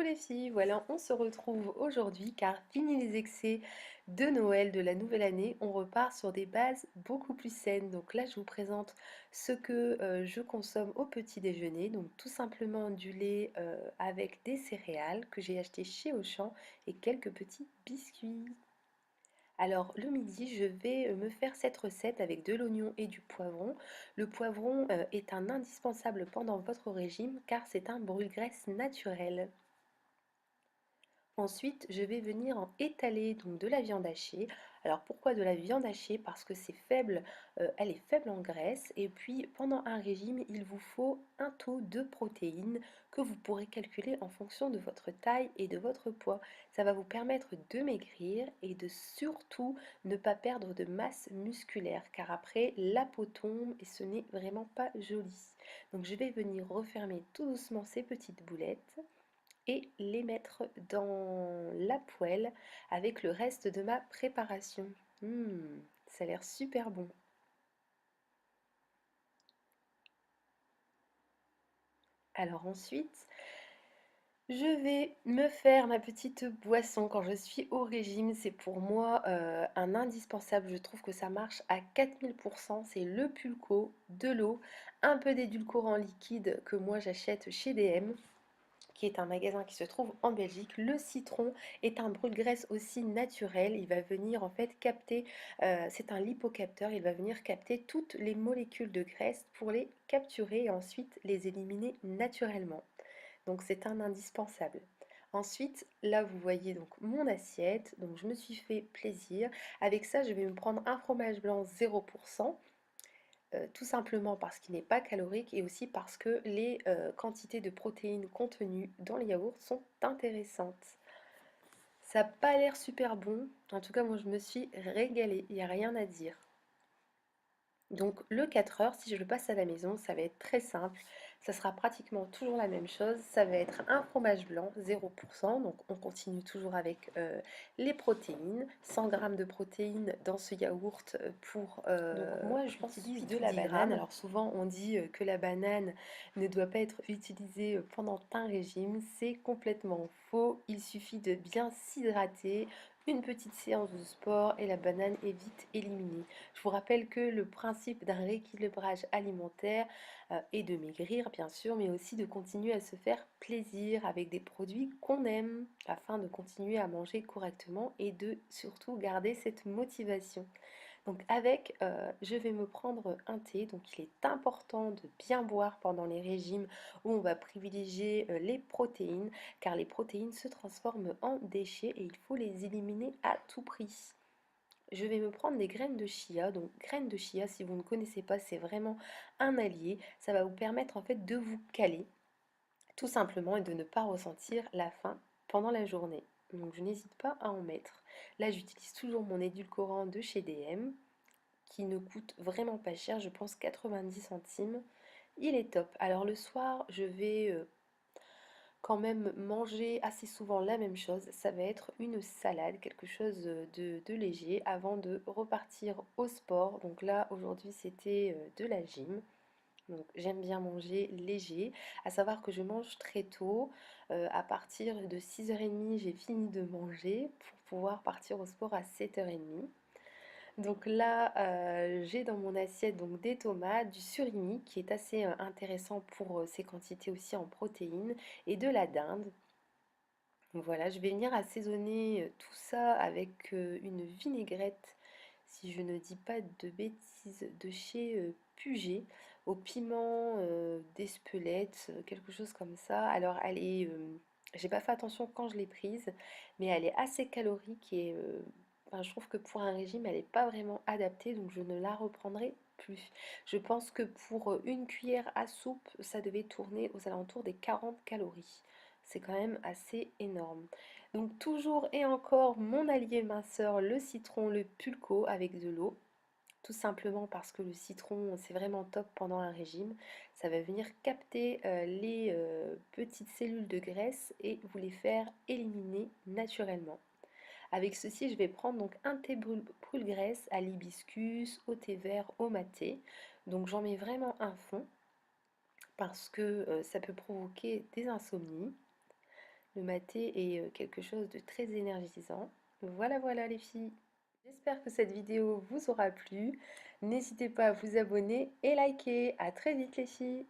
les filles, voilà, on se retrouve aujourd'hui car fini les excès de Noël, de la nouvelle année, on repart sur des bases beaucoup plus saines. Donc là, je vous présente ce que je consomme au petit déjeuner. Donc tout simplement du lait avec des céréales que j'ai acheté chez Auchan et quelques petits biscuits. Alors le midi, je vais me faire cette recette avec de l'oignon et du poivron. Le poivron est un indispensable pendant votre régime car c'est un brûle-graisse naturel. Ensuite, je vais venir en étaler donc de la viande hachée. Alors pourquoi de la viande hachée? Parce que c'est faible, elle est faible en graisse. Et puis pendant un régime, il vous faut un taux de protéines que vous pourrez calculer en fonction de votre taille et de votre poids. Ça va vous permettre de maigrir et de surtout ne pas perdre de masse musculaire, car après la peau tombe et ce n'est vraiment pas joli. Donc je vais venir refermer tout doucement ces petites boulettes et les mettre dans la poêle avec le reste de ma préparation. Ça a l'air super bon. Alors ensuite, je vais me faire ma petite boisson quand je suis au régime. C'est pour moi un indispensable. Je trouve que ça marche à 4000%. C'est le Pulco, de l'eau, un peu d'édulcorant liquide que moi j'achète chez DM, qui est un magasin qui se trouve en Belgique. Le citron est un brûle-graisse aussi naturel. Il va venir en fait capter, c'est un lipocapteur, il va venir capter toutes les molécules de graisse pour les capturer et ensuite les éliminer naturellement. Donc c'est un indispensable. Ensuite, là vous voyez donc mon assiette, donc je me suis fait plaisir. Avec ça, je vais me prendre un fromage blanc 0%. Tout simplement parce qu'il n'est pas calorique et aussi parce que les quantités de protéines contenues dans les yaourts sont intéressantes. Ça n'a pas l'air super bon, en tout cas moi je me suis régalée, il n'y a rien à dire. Donc le 4 heures, si je le passe à la maison, ça va être très simple. Ça sera pratiquement toujours la même chose. Ça va être un fromage blanc, 0%. Donc on continue toujours avec les protéines. 100 grammes de protéines dans ce yaourt pour... donc moi j'utilise de la banane. Alors souvent on dit que la banane ne doit pas être utilisée pendant un régime. C'est complètement faux. Il suffit de bien s'hydrater. Une petite séance de sport et la banane est vite éliminée. Je vous rappelle que le principe d'un rééquilibrage alimentaire est de maigrir, bien sûr, mais aussi de continuer à se faire plaisir avec des produits qu'on aime afin de continuer à manger correctement et de surtout garder cette motivation. Donc avec, je vais me prendre un thé. Donc il est important de bien boire pendant les régimes où on va privilégier les protéines, car les protéines se transforment en déchets et il faut les éliminer à tout prix. Je vais me prendre des graines de chia. Donc graines de chia, si vous ne connaissez pas, c'est vraiment un allié. Ça va vous permettre en fait de vous caler tout simplement et de ne pas ressentir la faim pendant la journée. Donc je n'hésite pas à en mettre. Là, j'utilise toujours mon édulcorant de chez DM qui ne coûte vraiment pas cher, je pense 90 centimes. Il est top. Alors le soir, je vais quand même manger assez souvent la même chose. Ça va être une salade, quelque chose de léger avant de repartir au sport. Donc là, aujourd'hui, c'était de la gym. Donc j'aime bien manger léger, à savoir que je mange très tôt. À partir de 6h30, j'ai fini de manger pour pouvoir partir au sport à 7h30. Donc là, j'ai dans mon assiette donc des tomates, du surimi qui est assez intéressant pour ses quantités aussi en protéines, et de la dinde. Donc voilà, je vais venir assaisonner tout ça avec une vinaigrette, si je ne dis pas de bêtises, de chez Puget, au piment d'Espelette, quelque chose comme ça. Alors elle est, j'ai pas fait attention quand je l'ai prise, mais elle est assez calorique et enfin, je trouve que pour un régime, elle n'est pas vraiment adaptée, donc je ne la reprendrai plus. Je pense que pour une cuillère à soupe, ça devait tourner aux alentours des 40 calories. C'est quand même assez énorme. Donc toujours et encore mon allié minceur, le citron, le pulco avec de l'eau. Tout simplement parce que le citron, c'est vraiment top pendant un régime. Ça va venir capter les petites cellules de graisse et vous les faire éliminer naturellement. Avec ceci, je vais prendre donc un thé brûle-graisse à l'hibiscus, au thé vert, au maté. Donc j'en mets vraiment un fond parce que ça peut provoquer des insomnies. Le maté est quelque chose de très énergisant. Voilà, voilà les filles. J'espère que cette vidéo vous aura plu. N'hésitez pas à vous abonner et liker. À très vite les filles.